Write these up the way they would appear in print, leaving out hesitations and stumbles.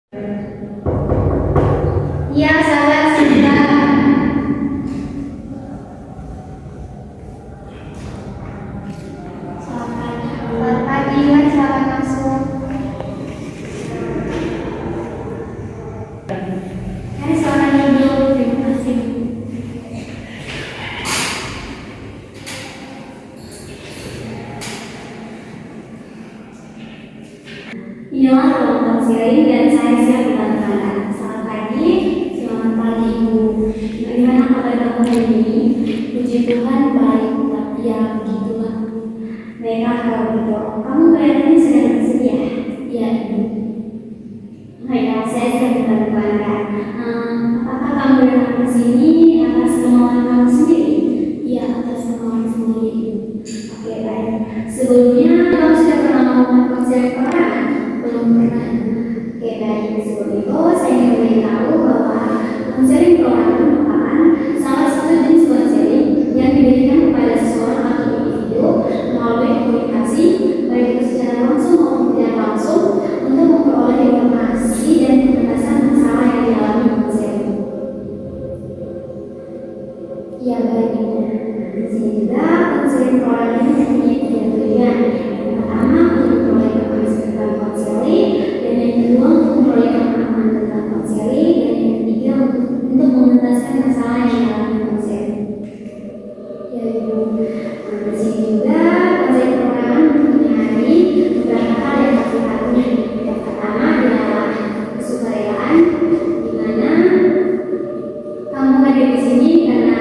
Iya, sahabat sebentar. Selamat pagi, mari sahabat masuk. Mari sahabat duduk, terima kasih. Inilah ruang konseling dan saya siap membantu Anda. Selamat pagi, selamat pagi Ibu. Bagaimana kabar kamu hari ini? Puji Tuhan baik, tapi ya begitulah. Baiklah kalau begitu, kamu kelihatannya sedang bersedia. Iya Ibu. Baiklah, saya siap membantu Anda. Apakah kamu datang ke sini atas kemauan kamu sendiri? Iya, atas kemauan sendiri Ibu. Oke, baik. Sebelumnya kamu sudah pernah melakukan konseling perorangan? Belum pernah. Oke, baik. Sebelum itu saya ingin memberitahu bahwa konseling perorangan merupakan salah satu jenis konseling yang diberikan kepada seseorang atau individu melalui komunikasi, baik itu secara langsung maupun tidak langsung, untuk memperoleh informasi dan pengentasan masalah yang dialami konseling. Ya, baik Ibu. Sehingga konseling perorangan ini mempunyai tiga tujuan. Yang pertama, untuk memperoleh informasi tentang konseling, dan yang kedua untuk memperoleh pemahaman tentang konseling, dan yang ketiga untuk mengentaskan masalah yang dialami konseling. Ya Ibu. Di sini juga konseling perorangan mempunyai beberapa hal yang harus dipatuhi. Yang pertama adalah kesukarelaan, di mana kamu hadir di sini karena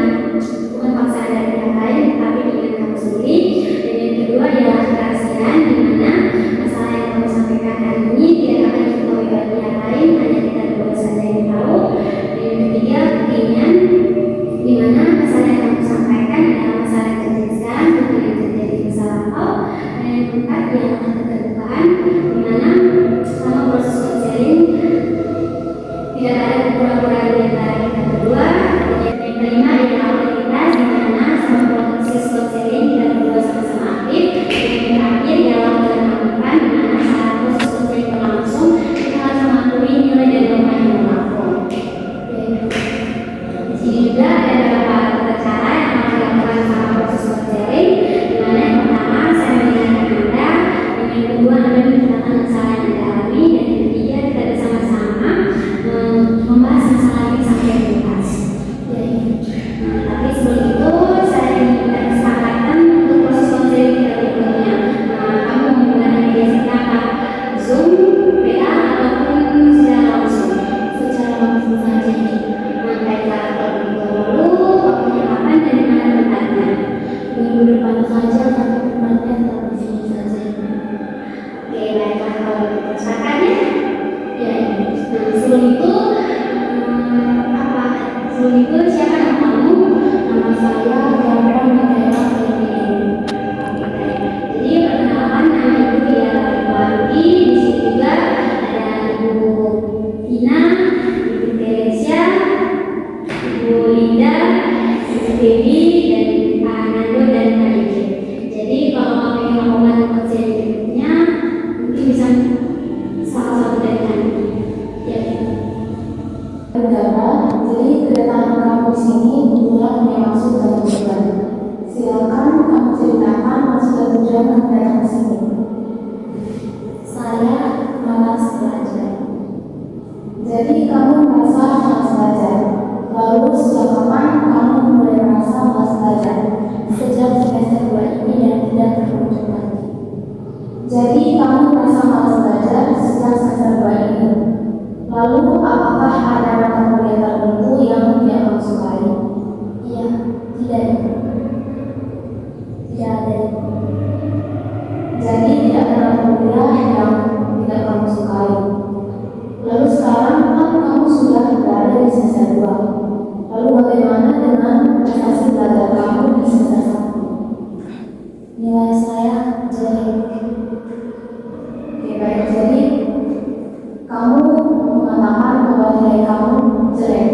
bukan paksaan dari pihak lain, tapi dengan kamu sendiri. Dan yang kedua adalah kerahasiaan, di mana masalah yang kamu sampaikan hari ini tidak akan diketahui oleh pihak lain, hanya kita berdua saja yang tahu. Dan yang ketiga keinginan, di mana masalah yang kamu sampaikan adalah masalah yang terjadi sekarang, bukan yang terjadi di masa lampau. Dan yang keempat adalah keterbukaan, di mana selama proses konseling tidak ada kepura-puraan di antara kita berdua. Dan yang kelima adalah aktivitas, di mana selama proses konseling kita berdua sama-sama aktif. Dan yang terakhir adalah keterbukaan, di mana saat proses konseling berlangsung kita harus mematuhi nilai dan norma yang berlaku. Di sini juga ada beberapa tata cara yang akan dilakukan selama proses konseling, di mana yang pertama saya mengingatkan Anda, dan yang kedua Anda menceritakan masalah yang Anda alami, dan yang ketiga kita bersama-sama membahas masalah ini sampai tuntas. Tapi sebelum itu saya ingin minta kesepakatan untuk proses konseling kita berikutnya. Kamu menggunakan media cetak, Zoom, WA, ataupun secara langsung? Secara langsung saja. Baiklah, kalau begitu lalu waktunya kapan dan di mana tempatnya? Minggu depan saja, tapi tempatnya tetap di sini saja. Oke, baiklah kalau begitu. Silakannya? Ya, sebelum itu siapa nama kamu? Nama saya Gabra Mikaela Ferdinand. Oke, baik. Jadi perkenalkan, nama Ibu Tia Wanti. Di sini juga ada Ibu Tina, Ibu Teresia, Ibu Linda, Ibu Dewi, dan Pak Nando dan Pak Ije. Jadi kalau kamu ingin melakukan konseling berikutnya, mungkin bisa salah satu dari kami. Ya. Jadi kedatangan kamu di sini tentunya punya maksud dan tujuan. Silakan kamu ceritakan maksud dan tujuan kamu datang ke sini. Saya malas belajar. Jadi kamu merasa malas belajar. Lalu sejak kapan kamu mulai merasa malas belajar? Sejak semester 2 ini dan tidak terbentuk lagi. Jadi kamu merasa malas belajar sejak semester 2 ini. Lalu apakah ada mata kuliah tertentu yang tidak kamu sukai? Iya, tidak. Tidak ada. Jadi tidak ada mata kuliah yang tidak kamu sukai. Lalu sekarang kan kamu sudah berada di semester 2. Lalu bagaimana dengan prestasi belajar kamu di semester 1? Nilai saya jelek. Oke, baik. Jadi kamu mengatakan bahwa nilai kamu jelek.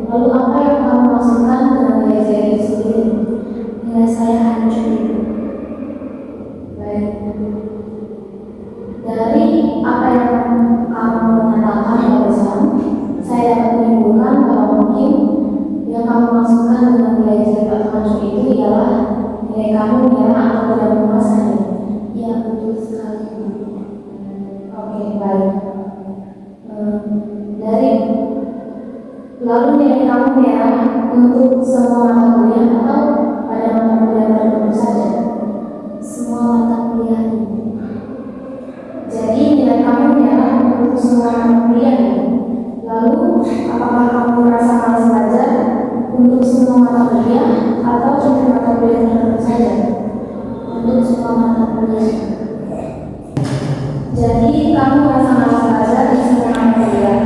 Lalu apa yang kamu maksudkan dengan nilai jelek itu sendiri? Nilai saya hancur. Baik. Dari apa yang kamu mengatakan bahwa untuk semua mata kuliah atau pada mata kuliah tertentu saja? Semua mata kuliah ini. Jadi nilai kamu merah untuk semua mata kuliah ini. Lalu, apakah kamu merasa malas belajar untuk semua mata kuliah atau untuk mata kuliah tertentu saja? Untuk semua mata kuliah. Jadi kamu merasa malas belajar di semua mata kuliah.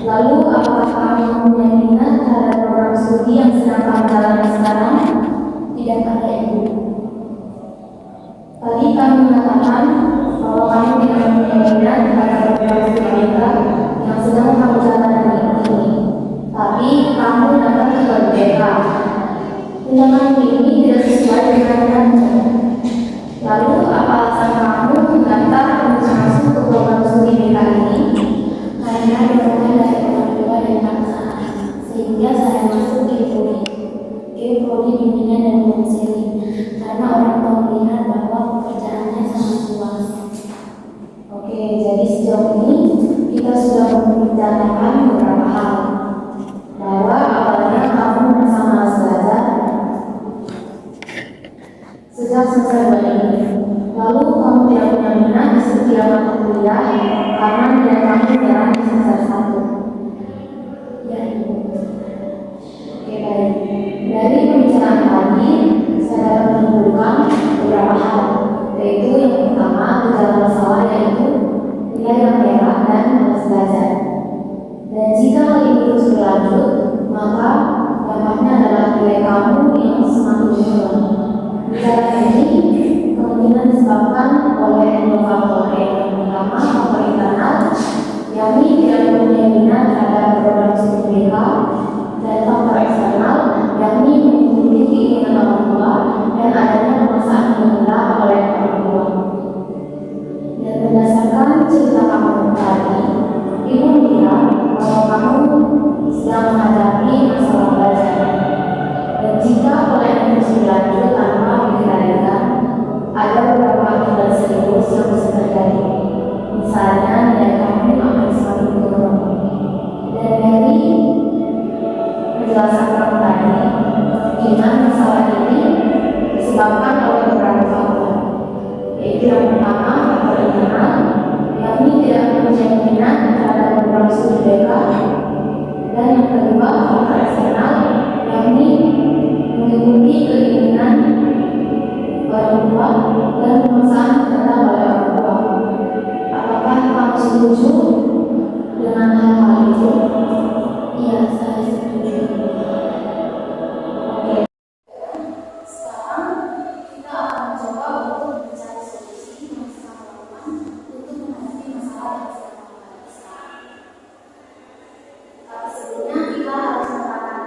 Lalu, apakah kamu mempunyai minat terhadap program studi yang sedang kamu jalani sekarang? Tidak ada ibu. Tadi kamu mengatakan bahwa kamu tidak mempunyai minat terhadap program studi yang sedang kamu jalani ini. Tapi kamu datang ke BK. Tindakan ini tidak sesuai dengan minatmu. Lalu, apa alasan kamu mendaftar untuk masuk ke program studi BK ini? Karena dorongan dari orang tua dan paksaan, sehingga saya masuk ke prodi bimbingan dan konseling. Karena orang tua melihat bahwa pekerjaannya sangat luas. Oke, jadi sejauh ini kita sudah membicarakan beberapa hal. Bahwa awalnya kamu merasa malas belajar sejak semester 2 ini. Lalu kamu tidak punya minat di setiap mata kuliah karena nilai kamu merah di semester 1. Ya, ibu. Oke, baik. Dari pembicaraan tadi, saya dapat menyimpulkan beberapa hal, yaitu yang pertama, gejala masalah yaitu nilai yang merah dan malas belajar. Dan jika hal ini terus berlanjut, maka dampaknya adalah nilai kamu yang semakin menurun. Gejala ini kemungkinan disebabkan oleh dua faktor, yang pertama faktor internal, yakni tidak mempunyai minat terhadap program studi BK, dan faktor eksternal, yakni mengikuti keinginan orang tua dan adanya pemaksaan menunda oleh orang tua. Dan berdasarkan cerita kamu tadi, ibu melihat bahwa kamu sedang menghadapi masalah belajar. Dan jika pola ini terus berlanjut tanpa dikendalikan, ada beberapa akibat serius yang bisa terjadi. Misalnya, nilai kamu akan semakin turun. Dan dari penjelasan kamu tadi, kemungkinan masalah ini disebabkan oleh beberapa faktor, yaitu yang pertama faktor internal, yakni tidak mempunyai minat terhadap program studi BK, dan yang kedua faktor eksternal, yakni mengikuti keinginan orang tua dan pemaksaan terhadap oleh orang tua. Apakah kamu setuju dengan hal-hal itu? Iya, saya setuju. Oke. Sekarang kita akan mencoba untuk mencari solusi yang bisa dilakukan untuk menghadapi masalah yang sedang kita hadapi sekarang. Tapi sebelumnya kita harus mengatakan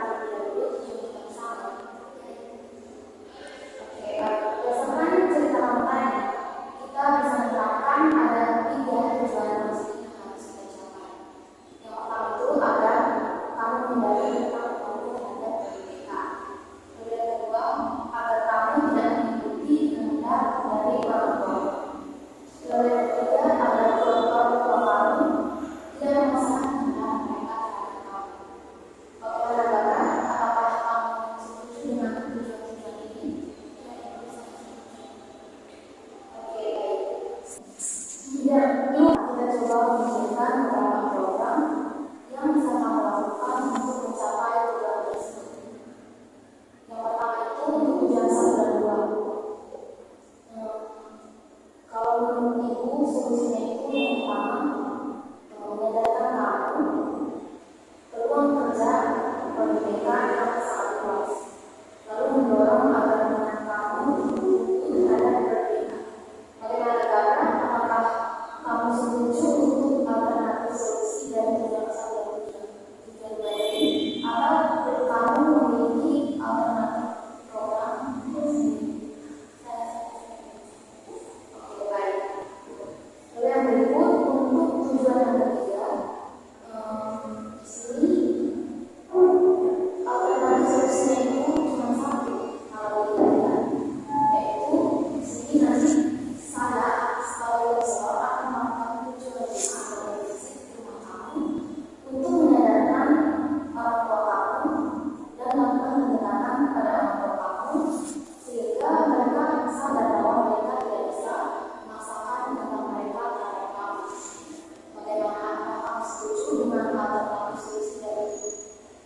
dengan alternatif solusi dari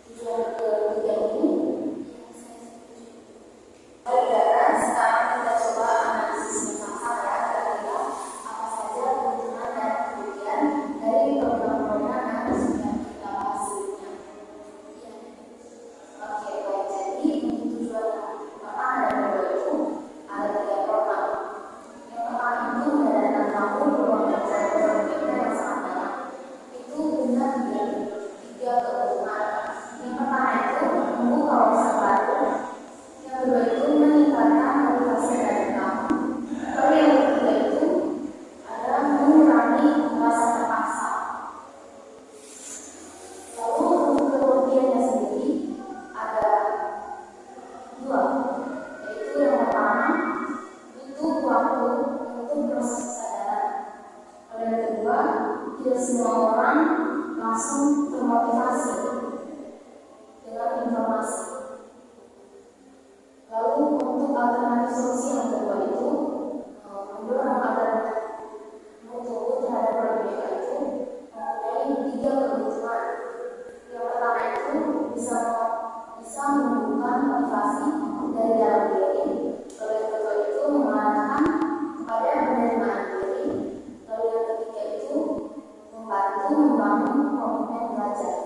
tujuan ketiga ini? Baik, Dara, sekarang kita coba analisis bersama ya, kira-kira apa saja keuntungan dan kerugian dari program-program yang sudah kita bahas sebelumnya. Oke, baik. Jadi untuk tujuan pertama dan kedua itu ada 3 program. Yang pertama itu mendatangkan tamu peluang kerja ekonomi yang sangat banyak. Itu punya 3 keuntungan. Yang pertama itu membuka wawasan baru. Yang kedua itu meningkatkan motivasi dari kamu. Lalu yang ketiga itu adalah mengurangi rasa terpaksa. Lalu untuk kerugiannya sendiri ada 2, yaitu yang pertama butuh waktu untuk proses kesadaran. Lalu yang kedua, tidak semua orang langsung termotivasi dengan informasi. Lalu untuk alternatif solusi yang kedua itu mendorong agar mutu terhadap program itu mempunyai 3 keuntungan. Yang pertama itu bisa menumbuhkan motivasi dari dalam diri. Lalu yang kedua itu mengarahkan kepada penerimaan diri. Lalu yang ketiga itu membantu membangun komitmen belajar.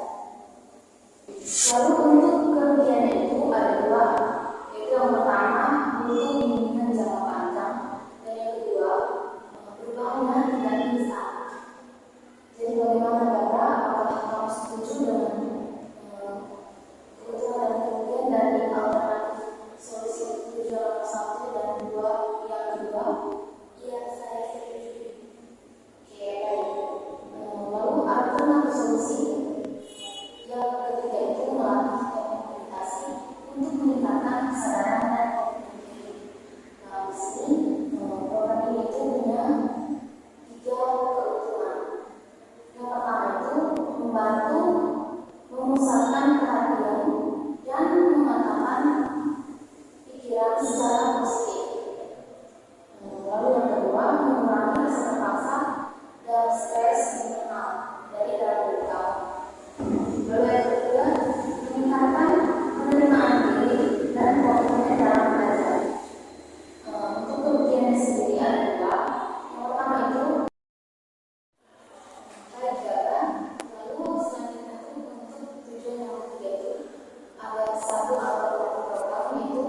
Lalu untuk kerugiannya itu ada 2, yaitu yang pertama butuh bimbingan jangka panjang dan yang kedua perubahannya tidak bisa. Jadi bagaimana Dara, apakah kamu setuju dengan keuntungan dan kerugian dari alternatif solusi tujuan 1 dan 2 yang kedua? Iya, saya setuju. Oke, baik. Lalu alternatif solusi yang ketiga itu melatih teknik meditasi untuk meningkatkan kesadaran dan komitmen diri. Nah, di sini program ini itu punya 3 keuntungan. Yang pertama itu membantu memusatkan perhatian dan mengatakan pikiran secara positif. Lalu yang kedua, mengurangi rasa terpaksa dan stres internal dari dalam diri kamu. Lalu yang ketiga, meningkatkan penerimaan diri dan komitmen dalam belajar. Untuk kerugiannya sendiri ada 2. Yang pertama itu belajar. Lalu selanjutnya itu untuk tujuan yang ketiga itu ada 1 alternatif program, yaitu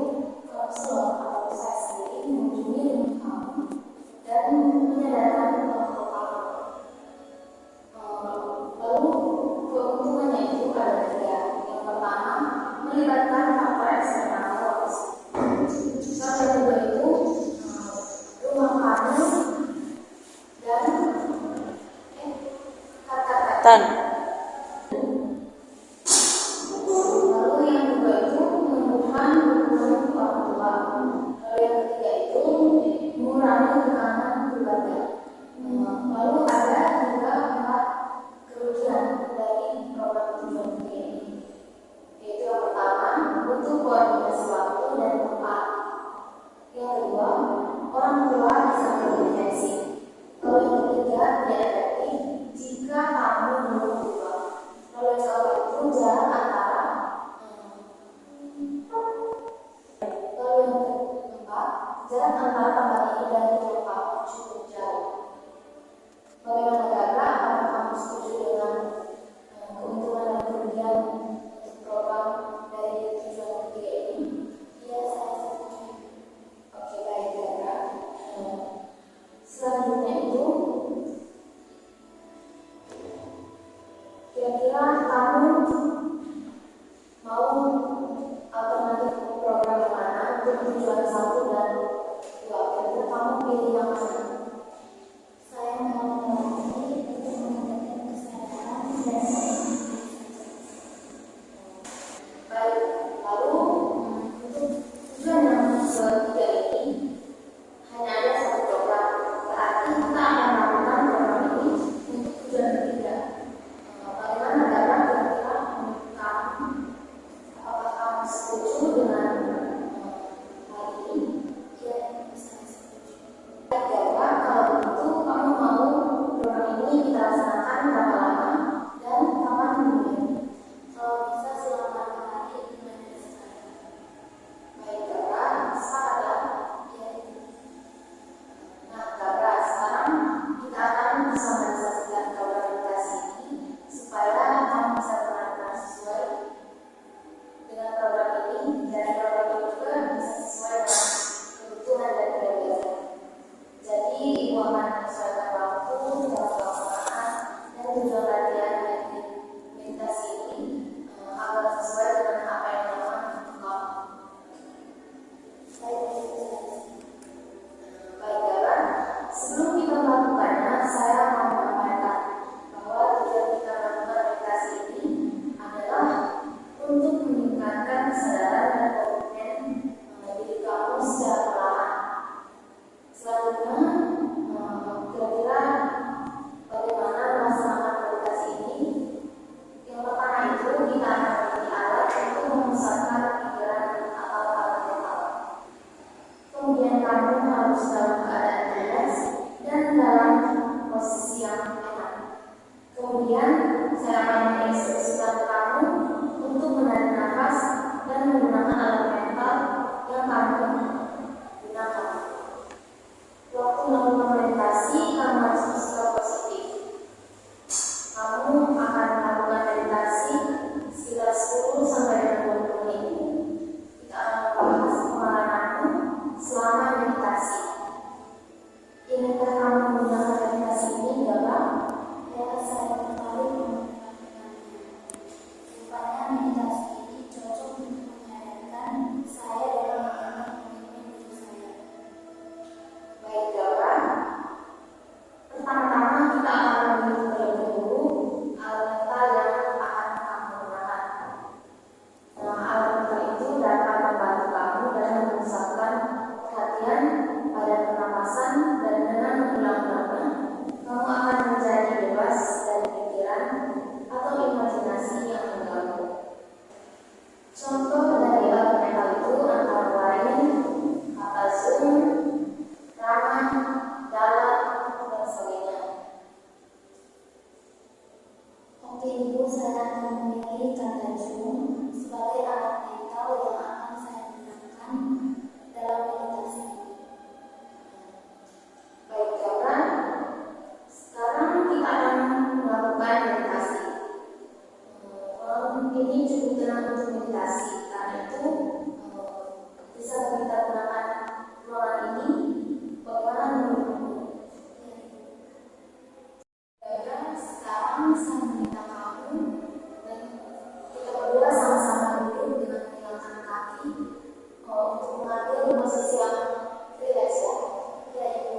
konselor atau saya sendiri mengunjungi rumah kamu dan menyadarkan bahwa kamu. Lalu keuntungannya itu ada 3. Yang pertama melibatkan faktor eksternal. Lalu yang kedua itu rumah kamu dan kata-kata. Lalu yang kedua itu menumbuhkan hubungan orang tua. Lalu yang ketiga itu mengurangi tekanan keluarga. Lalu ada juga 4 kerugian dari program tujuan ketiga ini, yaitu yang pertama butuh koordinasi waktu dan tempat. Yang kedua, orang tua bisa berinfeksi. Lalu yang ketiga, tidak efektif jika kamu belum berubah. Lalu yang keempat itu jarak antara. Lalu yang keempat, jarak antara tempat ini dan tujuan kamu cukup jauh. Bagaimana Dara, apakah kamu setuju dengan keuntungan dan kerugian untuk program dari tujuan ketiga ini? Iya, saya setuju. Oke, baik Dara. Selanjutnya itu kira-kira kamu mau alternatif program yang mana untuk tujuan 1 dan 2? Kira-kira kamu pilih yang mana? Saya mau melatih untuk meningkatkan kesadaran dan Baik, lalu untuk tujuan yang ketiga ini hanya ada 1 program. Berarti kita akan melakukan program ini untuk tujuan ketiga. Bagaimana Dara, kira-kira kamu, apakah kamu setuju dengan hal ini? iya, saya setuju. Dara, masa benar-benar sesuai dengan program ini, dan program ini juga bisa sesuai dengan kebutuhan dari belajar. Jadi ibu akan menyesuaikan waktu, cara pelaksanaan, dan tujuan latihan teknik meditasi ini agar sesuai dengan apa yang nyaman untuk kamu. Baiklah, sebelum kita melakukannya, saya mau menyampaikan bahwa tujuan kita melakukan meditasi ini adalah untuk meningkatkan kesadaran dan komitmen diri kamu secara perlahan. Selanjutnya, kira-kira bagaimana melaksanakan meditasi ini? Yang pertama itu kita akan memiliki alat untuk memusatkan pikiran atau alat mental. Kemudian kamu harus dalam keadaan rileks dan dalam posisi yang enak. Kemudian saya akan menginstruksikan kamu untuk menarik nafas dan menggunakan alat mental yang kamu gunakan. Waktu melakukan meditasi, kamu harus bersikap positif. Kamu akan melakukan meditasi sekitar 10 sampai dengan 20 menit. Kita akan membahas pengalamanmu selama meditasi. Ingatkah kamu menggunakan meditasi ini, Bapak? Ya, saya tertarik melakukannya. Rupanya meditasi ini cocok untuk menyadarkan saya dalam mengenal komitmen diri saya. Baik, Bapak. Pertama-tama kita akan memilih terlebih dahulu alat mental yang akan kamu gunakan. Alat mental itu dapat membantu kamu dalam memusatkan perhatian pada pernapasan, dan dengan mengulang-ulangnya, kamu akan menjadi bebas dari pikiran atau imajinasi yang mengganggu. Contoh dari alat mental itu antara lain kata zoom, ramah, dalam, dan sebagainya. Oke Ibu, saya akan memilih kata Zoom sebagai alat mental yang akan saya gunakan dalam meditasi ini. Baik, kawan. Sekarang kita akan melakukan meditasi. Ini cukup tenang untuk meditasi, karena itu bisa kita gunakan ruangan ini. Bagaimana menurutmu? Baiklah, sekarang saya minta kamu dan kita berdua sama-sama duduk dengan meninggalkan kaki untuk mengambil posisi yang rileks ya. Ya, Ibu.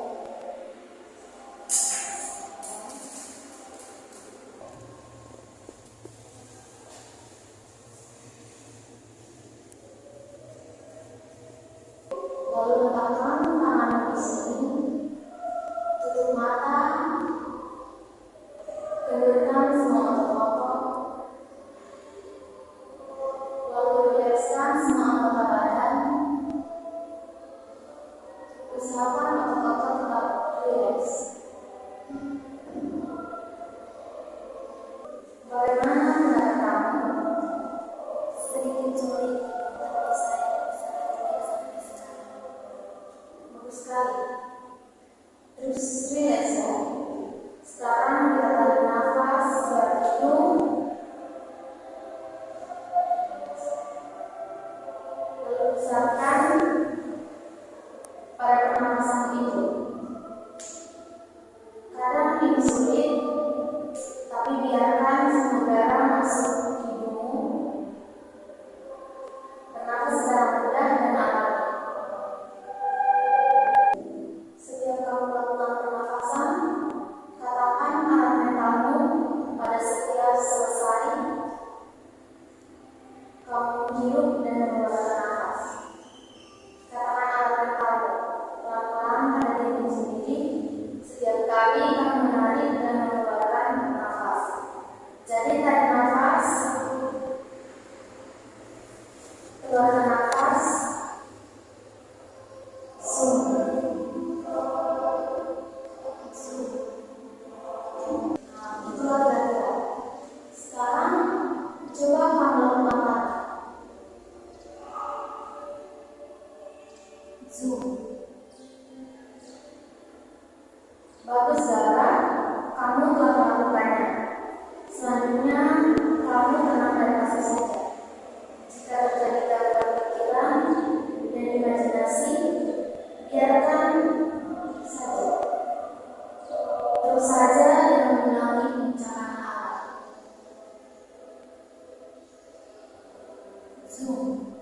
Zoom.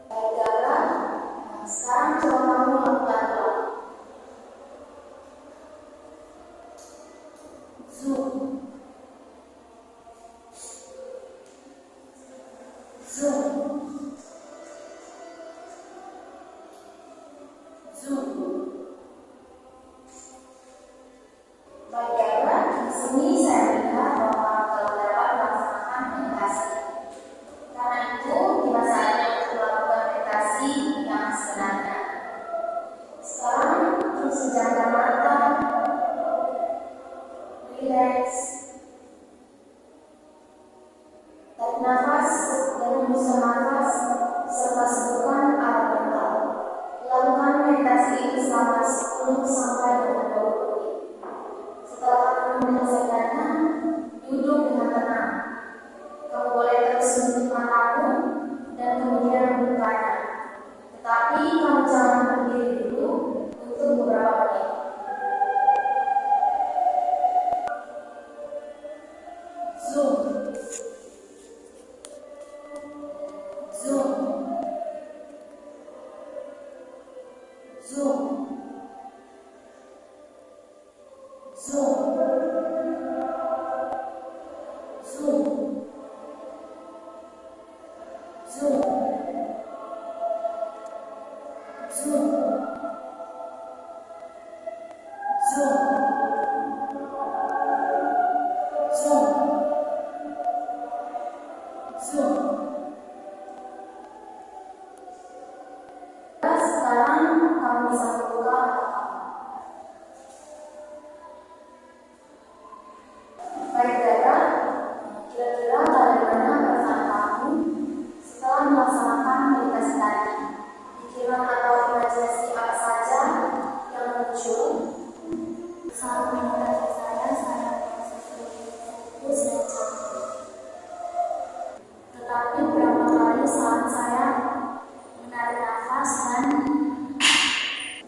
Baik Dara, sekarang coba kamu lakukan ulang. Zoom. Zoom. Zoom. Baik Dara, di sini saya melihat bahwa kalau dapat melaksanakan meditasi. Karena itu, tiba saatnya untuk melakukan meditasi yang sebenarnya. Sekarang, terus pejamkan mata, relax, tarik nafas dan hembuskan nafas serta sebutkan arah mental. Lakukan meditasi ini selama 10 sampai 20 menit. Setelah kamu menyelesaikannya, duduk dengan tenang. Kamu boleh terus menutup matamu dan kemudian membukanya. Tetapi kamu jangan berdiri dulu untuk beberapa menit. Zoom. Zoom. Zoom. Zoom. Zoom. Zoom. Zoom. Zoom. Zoom. Zoom. Sekarang kamu bisa membuka mata kamu. Baik Dara, kira-kira bagaimana perasaan kamu setelah melaksanakan meditasi tadi? Pikiran atau imajinasi apa saja yang muncul? Saat meditasi saya merasa sedikit fokus dan capek. Tetapi beberapa kali saat saya menarik nafas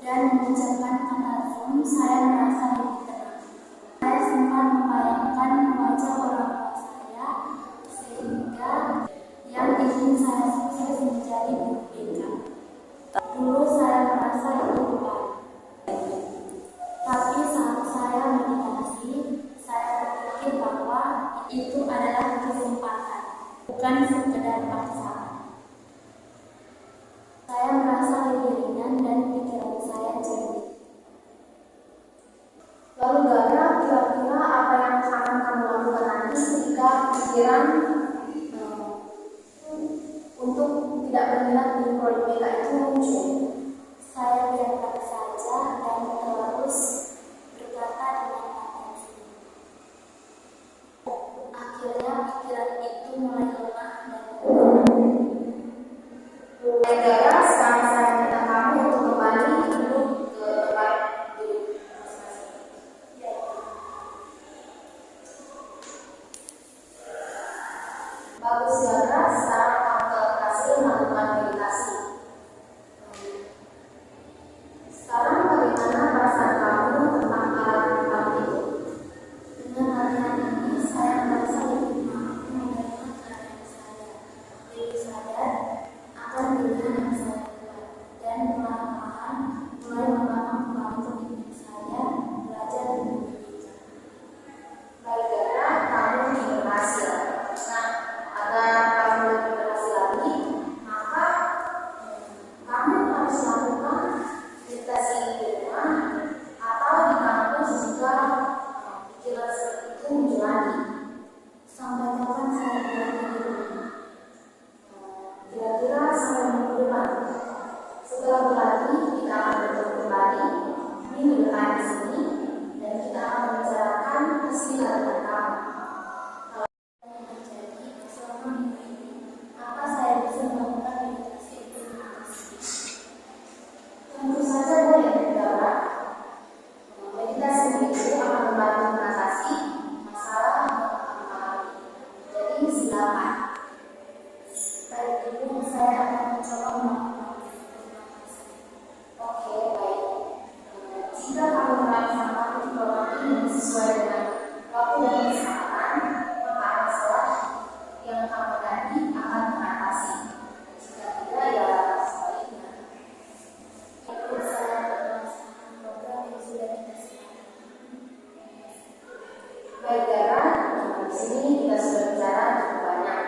dan mengucapkan kata Zoom, saya merasa lebih tenang. Saya sempat membayangkan wajah orang tua saya sehingga yang ingin saya sukses menjadi guru BK. Dulu saya merasa itu beban. Tapi saat saya meditasi, saya berpikir bahwa itu adalah kesempatan, bukan sekedar paksaan. Saya merasa lebih ringan dan pikiran saya jernih. Lalu Dara, kira-kira apa yang akan kamu lakukan nanti ketika pikiran untuk tidak berminat di proyek BK itu muncul? Saya biarkan saja dan terus berkata dengan atensi. Akhirnya pikiran itu mulai lemah dan Baik Dara, sekarang saya minta kamu untuk kembali duduk ke tempat duduk masing-masing. Bagus Dara, sekarang kamu telah berhasil melakukan meditasi. Sekarang bagaimana perasaan kamu tentang alat itu? Dengan latihan ini, saya merasa lebih mampu menerima keadaan saya, lebih sadar akan pilihan yang saya buat, dan perlahan-lahan mulai membangun kembali komitmen saya belajar lebih bijak. Baik Dara, kamu berhasil. Nah, agar kamu lebih berhasil lagi, maka di sini kita sudah bicara cukup banyak.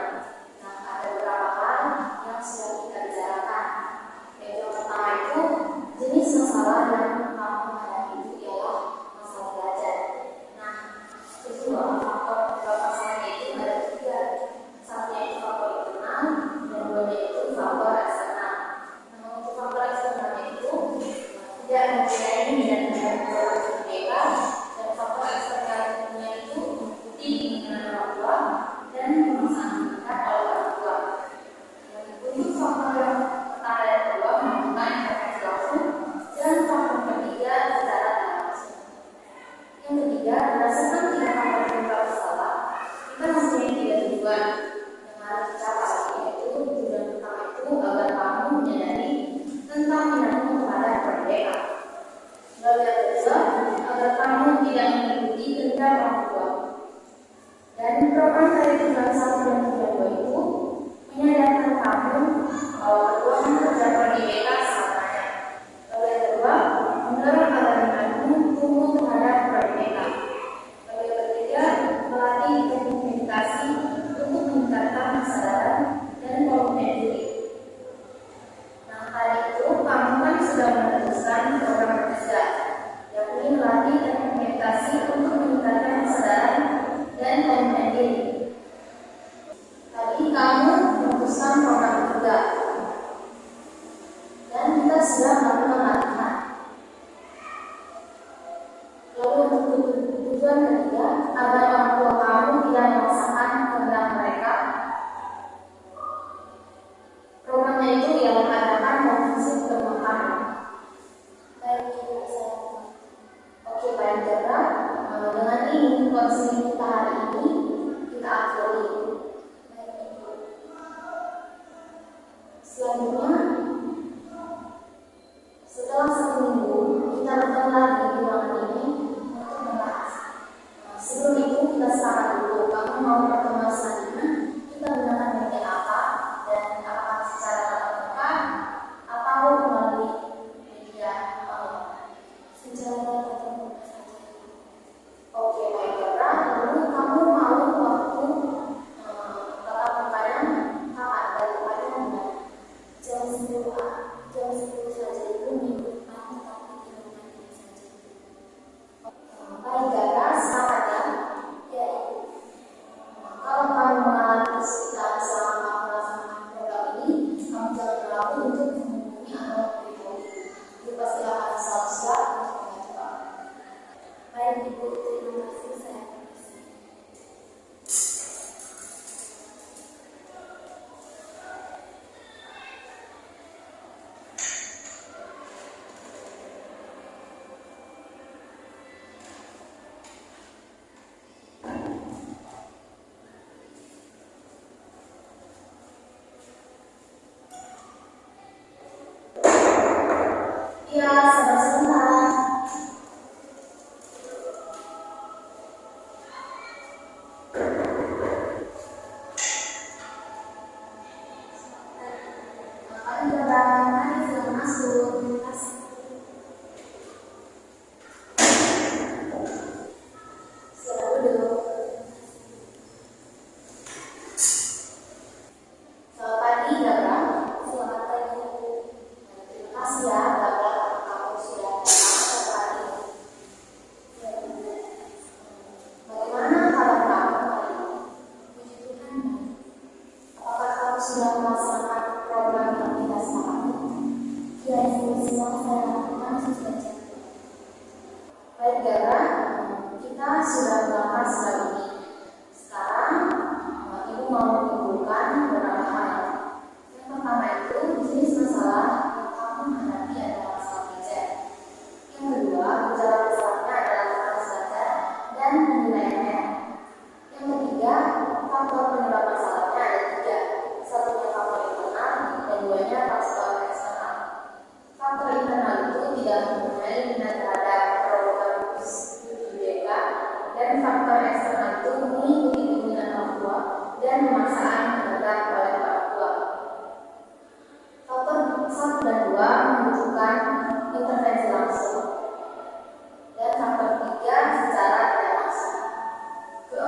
Nah, ada beberapa hal yang sudah kita bicarakan. Yaitu yang pertama itu jenis masalah yang kamu hadapi itu ialah masalah belajar. Nah, itu faktor masalahnya itu ada tiga. Satunya itu faktor internal dan duanya itu faktor eksternal. Nah, untuk faktor eksternalnya itu tidak mempunyai dan tidak berbeda, dan faktor eksternalnya itu mengikuti keinginan orang tua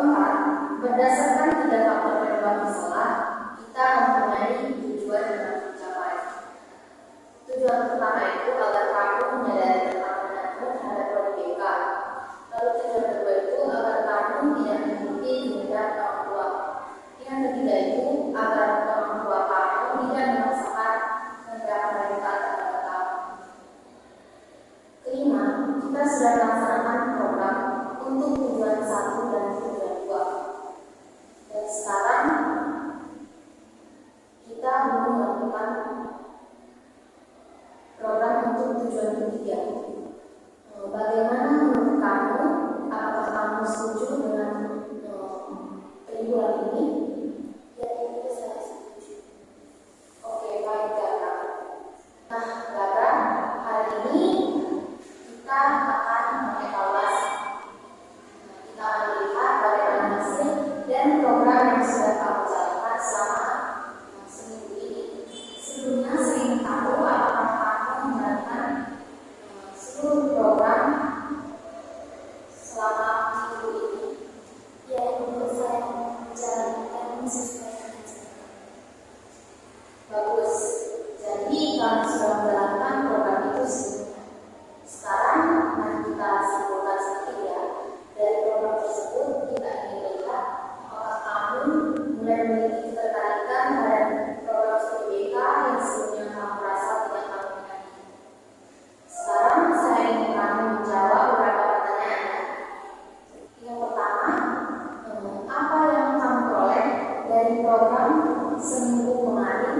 keempat, berdasarkan 3 faktor penyebab masalah, kita mempunyai tujuan yang tercapai. Tujuan pertama itu agar kamu menyadari tentang minatmu terhadap UTBK. Lalu tujuan kedua itu agar kamu tidak mengikuti kehendak orang tua. Yang ketiga itu agar orang tua kamu tidak memaksakan kehendak mereka terhadap kamu. Kelima, kita sudah melaksanakan program untuk tujuan 1 dan tujuan 2. Dan sekarang kita belum melakukan program untuk tujuan ketiga. Bagaimana menurut kamu? Apakah kamu setuju dengan liburan ini? Ya, itu saya setuju. Oke, baik Gara. Nah, Gara, hari ini kita akan mengevaluasi. Kita akan melihat bagaimana hasil dan program yang sudah kamu jalankan selama seminggu ini. Sebelumnya saya ingin tahu apakah kamu menjalankan seluruh program selama minggu ini. Ya, menurut saya menjalankan sesuai dengan jadwal. Bagus. Jadi kamu sudah menjalankan program itu sebelumnya. Sekarang mari kita simpulkan sedikit ya. Dari program tersebut kita ingin melihat apakah kamu mulai memiliki ketertarikan pada program UTBK yang sebelumnya kamu rasa tidak kamu minati. Sekarang saya ingin kamu menjawab beberapa pertanyaan. Yang pertama, apa yang kamu peroleh dari program seminggu kemarin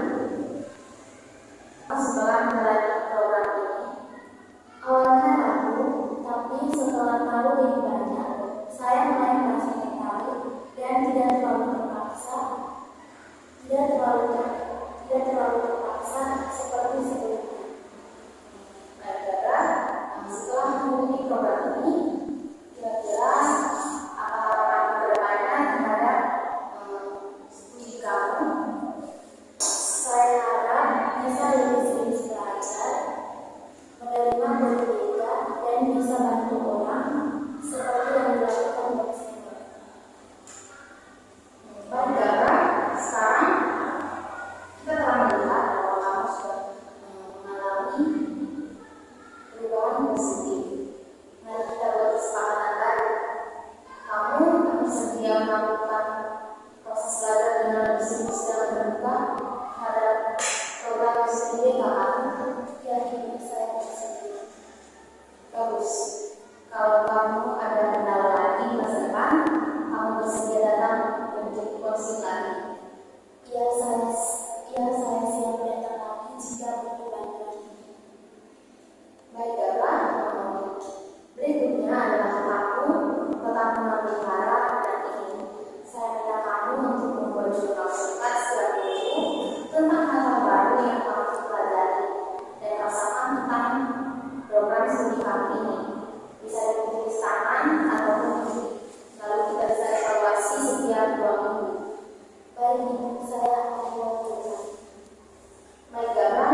setelah menjalani program ini? Awalnya ragu, tapi setelah tahu lebih banyak, saya mulai merasa tertarik dan tidak terlalu terpaksa seperti sebelumnya. Baik, Gara. Setelah mengikuti program ini, kira-kira apa harapan kedepannya terhadap studi kamu? Saya harap bisa lebih sering belajar, menerima berbeda, dan bisa bantu orang seperti yang dilakukan dari senior. Baik, Gara. Sekarang kita telah melihat bahwa kamu sudah mengalami perubahan positif. Mari kita buat kesepakatan baru. Kamu bersedia melakukan proses belajar dengan lebih serius dan terbuka terhadap program studi kamu? Ya, saya bersedia. Bagus. Kalau kamu ada kendala lagi di masa depan, kamu bersedia datang untuk konsul lagi. Ya, saya siap datang lagi jika butuh bantuan. Baik, Gara. Berikutnya adalah kamu tetap memelihara dan ini. Saya minta kamu untuk membuat jurnal singkat setiap minggu tentang hal baru yang kamu pelajari dan rasakan tentang program studi kamu ini. Bisa ditulis tangan ataupun tulis. Lalu kita bisa evaluasi setiap 2 minggu. Baik, Ibu, saya akan mencoba. Baik, Gara.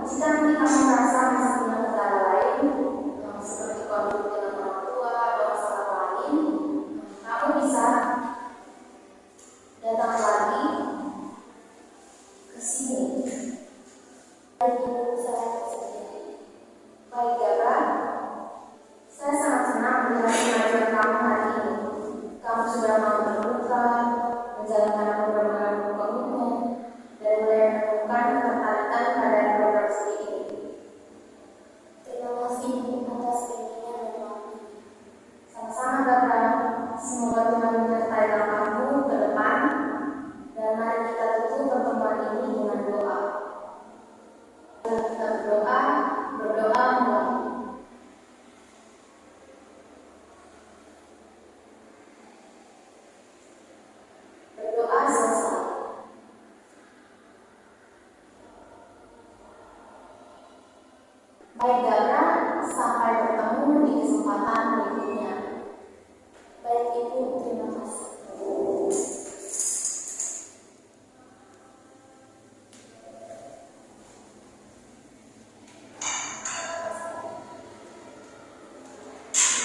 Jika nanti kamu merasa masih punya kendala lain, seperti konflik dengan orang tua atau masalah lain, kamu bisa datang lagi ke sini. Baik, Ibu, saya bersedia. Baik, Gara. Saya sangat senang melihat kemajuan kamu hari ini. Kamu sudah mau terbuka, menjalankan program komitmen, dan mulai menemukan ketertarikan pada program studi ini. Terima kasih, Ibu, atas bimbingan dan waktu. Sama-sama, Gara. Semoga Tuhan menyertai langkahmu ke depan. Dan mari kita tutup pertemuan ini dengan doa. Kita berdoa mulai. Berdoa selesai. Baik, Gara. Sampai bertemu di kesempatan berikutnya. Baik, Ibu, terima kasih.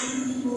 Ibu,